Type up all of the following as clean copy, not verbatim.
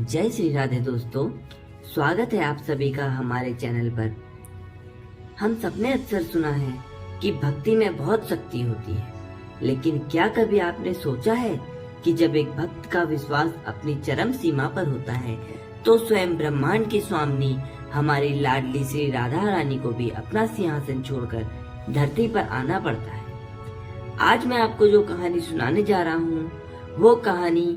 जय श्री राधे दोस्तों, स्वागत है आप सभी का हमारे चैनल पर। हम सबने अक्सर सुना है कि भक्ति में बहुत शक्ति होती है, लेकिन क्या कभी आपने सोचा है कि जब एक भक्त का विश्वास अपनी चरम सीमा पर होता है तो स्वयं ब्रह्मांड की स्वामिनी हमारी लाडली श्री राधा रानी को भी अपना सिंहासन छोड़कर धरती पर आना पड़ता है। आज मैं आपको जो कहानी सुनाने जा रहा हूँ वो कहानी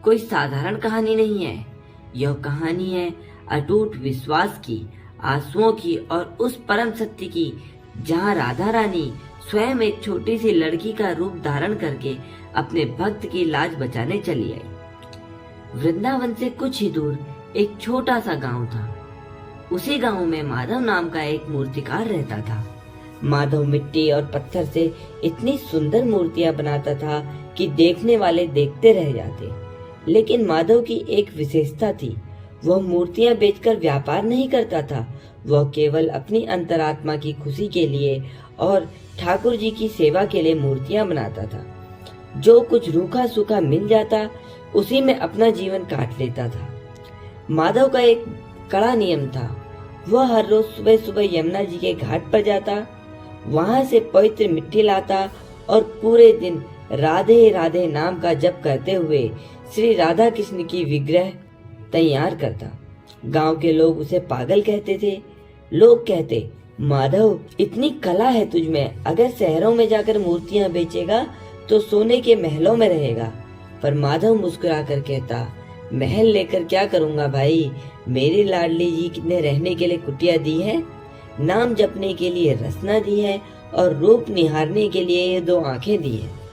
कोई साधारण कहानी नहीं है। यह कहानी है अटूट विश्वास की, आंसुओं की और उस परम सत्य की जहाँ राधा रानी स्वयं एक छोटी सी लड़की का रूप धारण करके अपने भक्त की लाज बचाने चली आई। वृंदावन से कुछ ही दूर एक छोटा सा गांव था। उसी गांव में माधव नाम का एक मूर्तिकार रहता था। माधव मिट्टी और पत्थर से इतनी सुंदर मूर्तियां बनाता था कि देखने वाले देखते रह जाते। लेकिन माधव की एक विशेषता थी, वह मूर्तियां बेचकर व्यापार नहीं करता था। वह केवल अपनी अंतरात्मा की खुशी के लिए और ठाकुर जी की सेवा के लिए मूर्तियां बनाता था। जो कुछ रूखा सूखा मिल जाता उसी में अपना जीवन काट लेता था। माधव का एक कड़ा नियम था, वह हर रोज सुबह सुबह यमुना जी के घाट पर जाता, वहां से पवित्र मिट्टी लाता और पूरे दिन राधे राधे नाम का जप करते हुए श्री राधा कृष्ण की विग्रह तैयार करता। गांव के लोग उसे पागल कहते थे। लोग कहते, माधव इतनी कला है तुझ में, अगर शहरों में जाकर मूर्तियां बेचेगा तो सोने के महलों में रहेगा। पर माधव मुस्कुरा कर कहता, महल लेकर क्या करूंगा भाई, मेरी लाडली जी ने रहने के लिए कुटिया दी है, नाम जपने के लिए रसना दी है और रूप निहारने के लिए ये दो आंखें दी है।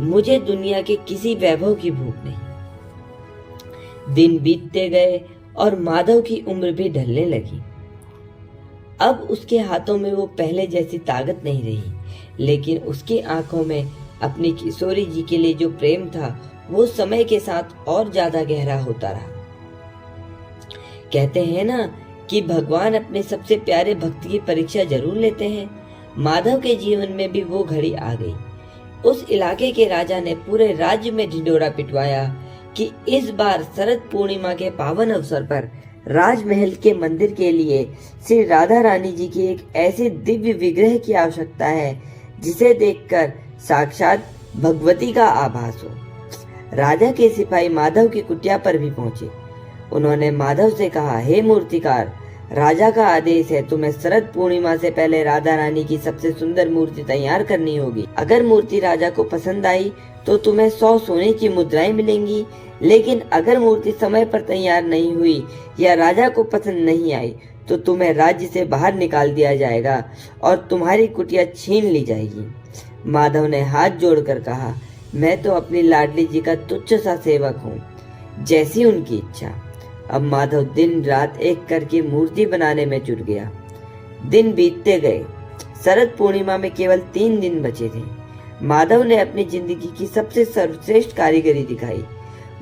मुझे दुनिया के किसी वैभव की भूख नहीं। दिन बीतते गए और माधव की उम्र भी ढलने लगी। अब उसके हाथों में वो पहले जैसी ताकत नहीं रही, लेकिन उसकी आंखों में अपनी किशोरी जी के लिए जो प्रेम था वो समय के साथ और ज्यादा गहरा होता रहा। कहते हैं ना कि भगवान अपने सबसे प्यारे भक्त की परीक्षा जरूर लेते हैं। माधव के जीवन में भी वो घड़ी आ गई। उस इलाके के राजा ने पूरे राज्य में ढिंढोरा पिटवाया कि इस बार शरद पूर्णिमा के पावन अवसर पर राजमहल के मंदिर के लिए श्री राधा रानी जी की एक ऐसी दिव्य विग्रह की आवश्यकता है जिसे देखकर साक्षात भगवती का आभास हो। राजा के सिपाही माधव की कुटिया पर भी पहुंचे। उन्होंने माधव से कहा, हे मूर्तिकार, राजा का आदेश है, तुम्हें शरद पूर्णिमा से पहले राधा रानी की सबसे सुंदर मूर्ति तैयार करनी होगी। अगर मूर्ति राजा को पसंद आई तो तुम्हें 100 सोने की मुद्राएं मिलेंगी, लेकिन अगर मूर्ति समय पर तैयार नहीं हुई या राजा को पसंद नहीं आई तो तुम्हें राज्य से बाहर निकाल दिया जाएगा और तुम्हारी कुटिया छीन ली जाएगी। माधव ने हाथ जोड़कर कहा, मैं तो अपनी लाडली जी का तुच्छ सा सेवक हूँ, जैसी उनकी इच्छा। अब माधव दिन रात एक करके मूर्ति बनाने में जुट गया। दिन बीतते गए। शरद पूर्णिमा में केवल 3 दिन बचे थे। माधव ने अपनी जिंदगी की सबसे सर्वश्रेष्ठ कारीगरी दिखाई।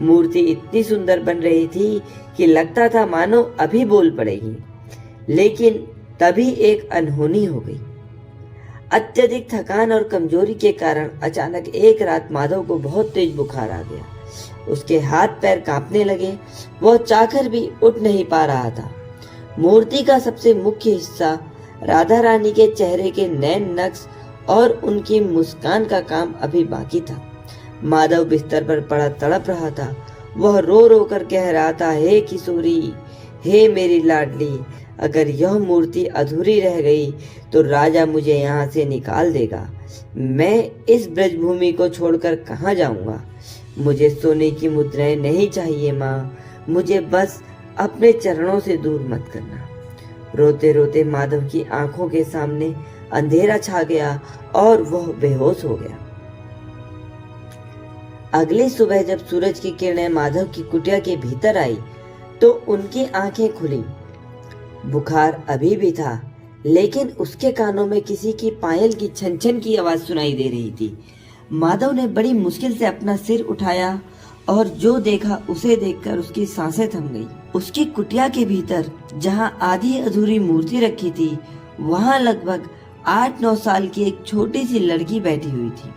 मूर्ति इतनी सुंदर बन रही थी कि लगता था मानो अभी बोल पड़ेगी, लेकिन तभी एक अनहोनी हो गई। अत्यधिक थकान और कमजोरी के कारण अचानक एक रात माधव को बहुत तेज बुखार आ गया। उसके हाथ पैर कांपने लगे, वह चाहकर भी उठ नहीं पा रहा था। मूर्ति का सबसे मुख्य हिस्सा राधा रानी के चेहरे के नैन नक्श और उनकी मुस्कान का काम अभी बाकी था। माधव बिस्तर पर पड़ा तड़प रहा था। वह रो रो कर कह रहा था, हे किशोरी, हे मेरी लाडली, अगर यह मूर्ति अधूरी रह गई तो राजा मुझे यहाँ से निकाल देगा। मैं इस ब्रजभूमि को छोड़कर कहाँ जाऊंगा। मुझे सोने की मुद्राएं नहीं चाहिए माँ, मुझे बस अपने चरणों से दूर मत करना। रोते रोते माधव की आंखों के सामने अंधेरा छा गया और वह बेहोश हो गया। अगली सुबह जब सूरज की किरणें माधव की कुटिया के भीतर आई तो उनकी आंखें खुली। बुखार अभी भी था, लेकिन उसके कानों में किसी की पायल की छन छन की आवाज सुनाई दे रही थी। माधव ने बड़ी मुश्किल से अपना सिर उठाया और जो देखा उसे देखकर उसकी सांसें थम गई। उसकी कुटिया के भीतर जहां आधी अधूरी मूर्ति रखी थी, वहां लगभग 8-9 साल की एक छोटी सी लड़की बैठी हुई थी।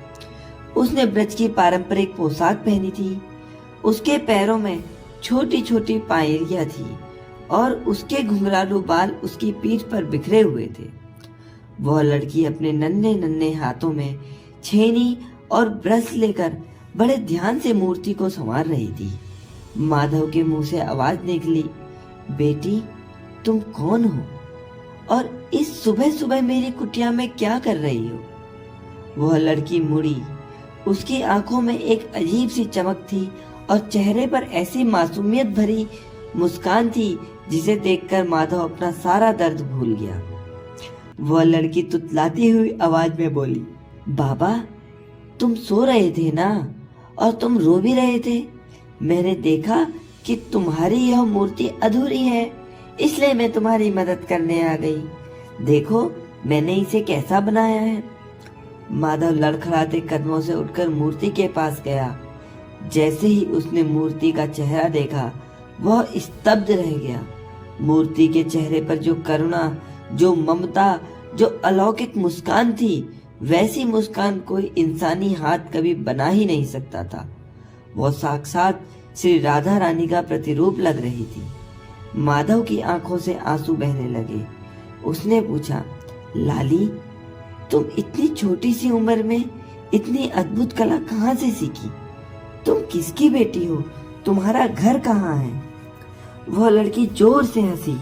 उसने ब्रज की पारंपरिक पोशाक पहनी थी। उसके पैरों में छोटी छोटी पायरियां थी और उसके घुंघरालू बाल उसकी पीठ पर बिखरे हुए थे। वह लड़की अपने नन्हे नन्हे हाथों में छेनी और ब्रश लेकर बड़े ध्यान से मूर्ति को संवार रही थी। माधव के मुंह से आवाज निकली, बेटी तुम कौन हो और इस सुबह सुबह मेरी कुटिया में क्या कर रही हो? वह लड़की मुड़ी। उसकी आंखों में एक अजीब सी चमक थी और चेहरे पर ऐसी मासूमियत भरी मुस्कान थी जिसे देखकर माधव अपना सारा दर्द भूल गया। वह लड़की तुतलाती हुई आवाज में बोली, बाबा तुम सो रहे थे ना और तुम रो भी रहे थे। मैंने देखा कि तुम्हारी यह मूर्ति अधूरी है, इसलिए मैं तुम्हारी मदद करने आ गई। देखो मैंने इसे कैसा बनाया है। माधव लड़खड़ाते कदमों से उठकर मूर्ति के पास गया। जैसे ही उसने मूर्ति का चेहरा देखा वह स्तब्ध रह गया। मूर्ति के चेहरे पर जो करुणा, जो ममता, जो अलौकिक मुस्कान थी, वैसी मुस्कान कोई इंसानी हाथ कभी बना ही नहीं सकता था। वह साक्षात श्री राधा रानी का प्रतिरूप लग रही थी। माधव की आंखों से आंसू बहने लगे। उसने पूछा, लाली तुम इतनी छोटी सी उम्र में इतनी अद्भुत कला कहाँ से सीखी? तुम किसकी बेटी हो? तुम्हारा घर कहाँ है? वह लड़की जोर से हंसी।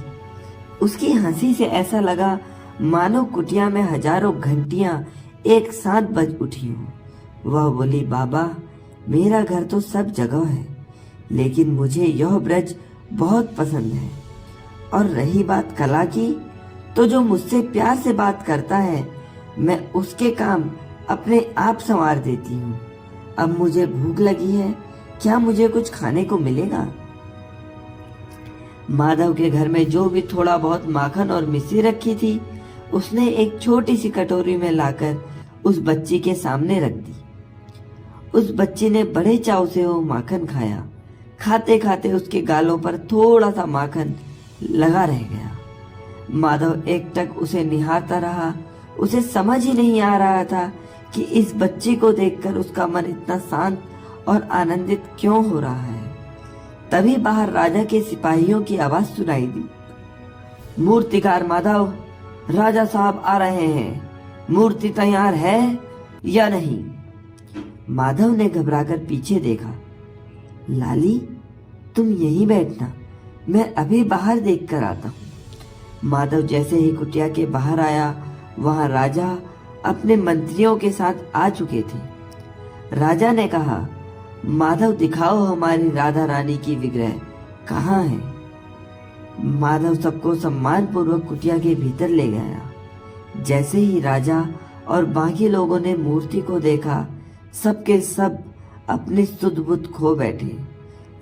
उसकी हंसी से ऐसा लगा मानो कुटिया में हजारों घंटियां एक साथ बज उठी हो। वह बोली, बाबा मेरा घर तो सब जगह है, लेकिन मुझे यह ब्रज बहुत पसंद है। और रही बात कला की, तो जो मुझसे प्यार से बात करता है मैं उसके काम अपने आप संवार देती हूँ। अब मुझे भूख लगी है, क्या मुझे कुछ खाने को मिलेगा? माधव के घर में जो भी थोड़ा बहुत माखन और मिश्री रखी थी उसने एक छोटी सी कटोरी में लाकर उस बच्ची के सामने रख दी। उस बच्ची ने बड़े चाव से वो माखन खाया। खाते खाते उसके गालों पर थोड़ा सा माखन लगा रह गया। माधव एकटक उसे निहारता रहा। उसे समझ ही नहीं आ रहा था कि इस बच्ची को देखकर उसका मन इतना शांत और आनंदित क्यों हो रहा है। तभी बाहर राजा के सिपाहियों की आवाज सुनाई दी, मूर्तिकार माधव, राजा साहब आ रहे हैं। मूर्ति तैयार है या नहीं? माधव ने घबराकर पीछे देखा। लाली तुम यहीं बैठना, मैं अभी बाहर देख कर आता हूँ। माधव जैसे ही कुटिया के बाहर आया, वहां राजा अपने मंत्रियों के साथ आ चुके थे। राजा ने कहा, माधव दिखाओ हमारी राधा रानी की विग्रह कहाँ है? माधव सबको सम्मान पूर्वक कुटिया के भीतर ले गया। जैसे ही राजा और बाकी लोगों ने मूर्ति को देखा, सबके सब अपनी सुध बुध खो बैठे।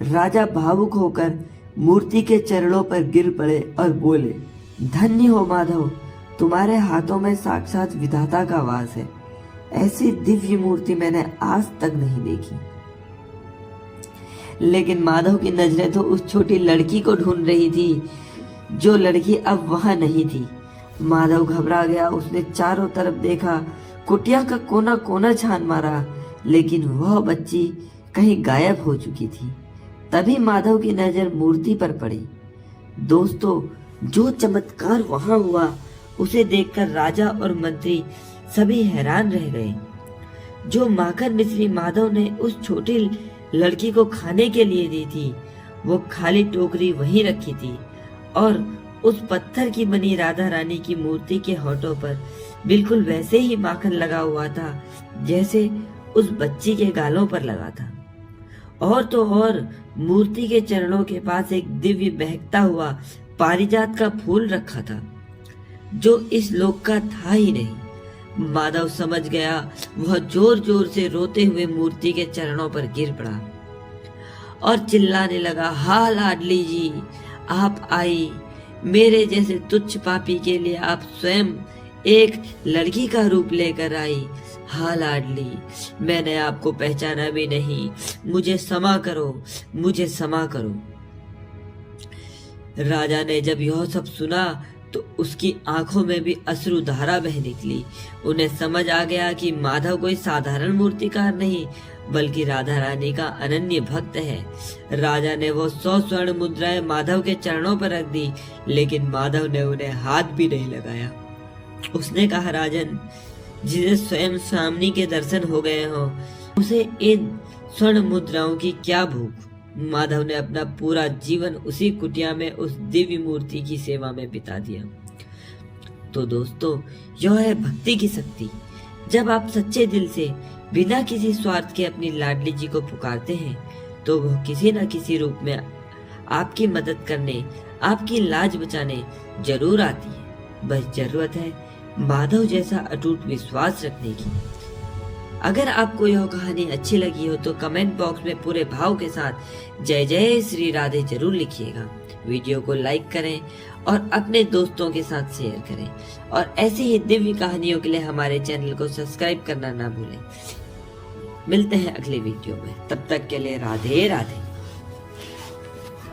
राजा भावुक होकर मूर्ति के चरणों पर गिर पड़े और बोले, धन्य हो माधव, तुम्हारे हाथों में साक्षात विधाता का वास है। ऐसी दिव्य मूर्ति मैंने आज तक नहीं देखी। लेकिन माधव की नजरें तो उस छोटी लड़की को ढूंढ रही थी, जो लड़की अब वहां नहीं थी। माधव घबरा गया। उसने चारों तरफ देखा, कुटिया का कोना कोना छान मारा, लेकिन वह बच्ची कहीं गायब हो चुकी थी। तभी माधव की नजर मूर्ति पर पड़ी। दोस्तों, जो चमत्कार वहां हुआ उसे देखकर राजा और मंत्री सभी हैरान रह गए। जो माखन मिश्री माधव ने उस छोटी लड़की को खाने के लिए दी थी, वो खाली टोकरी वहीं रखी थी और उस पत्थर की बनी राधा रानी की मूर्ति के होठों पर बिल्कुल वैसे ही माखन लगा हुआ था जैसे उस बच्ची के गालों पर लगा था। और तो और मूर्ति के चरणों के पास एक दिव्य बहकता हुआ पारिजात का फूल रखा था, जो इस लोक का था ही नहीं। माधव समझ गया। वह जोर जोर से रोते हुए मूर्ति के चरणों पर गिर पड़ा और चिल्लाने लगा, हा लाडली जी, आप आई। मेरे जैसे तुच्छ पापी के लिए आप स्वयं एक लड़की का रूप लेकर आई। हा लाडली, मैंने आपको पहचाना भी नहीं। मुझे क्षमा करो, मुझे क्षमा करो। राजा ने जब यह सब सुना तो उसकी आंखों में भी अश्रुधारा बह निकली। उन्हें समझ आ गया कि माधव कोई साधारण मूर्तिकार नहीं बल्कि राधा रानी का अनन्य भक्त है। राजा ने वो 100 स्वर्ण मुद्राएं माधव के चरणों पर रख दी, लेकिन माधव ने उन्हें हाथ भी नहीं लगाया। उसने कहा, राजन, जिसे स्वयं स्वामी के दर्शन हो गए हो, उसे इन स्वर्ण मुद्राओं की क्या भूख। माधव ने अपना पूरा जीवन उसी कुटिया में उस दिव्य मूर्ति की सेवा में बिता दिया। तो दोस्तों, यह है भक्ति की शक्ति। जब आप सच्चे दिल से बिना किसी स्वार्थ के अपनी लाडली जी को पुकारते हैं, तो वह किसी न किसी रूप में आपकी मदद करने, आपकी लाज बचाने जरूर आती है। बस जरूरत है माधव जैसा अटूट विश्वास रखने की। अगर आपको यह कहानी अच्छी लगी हो तो कमेंट बॉक्स में पूरे भाव के साथ जय जय श्री राधे जरूर लिखिएगा। वीडियो को लाइक करें और अपने दोस्तों के साथ शेयर करें, और ऐसी ही दिव्य कहानियों के लिए हमारे चैनल को सब्सक्राइब करना ना भूलें। मिलते हैं अगले वीडियो में, तब तक के लिए राधे राधे।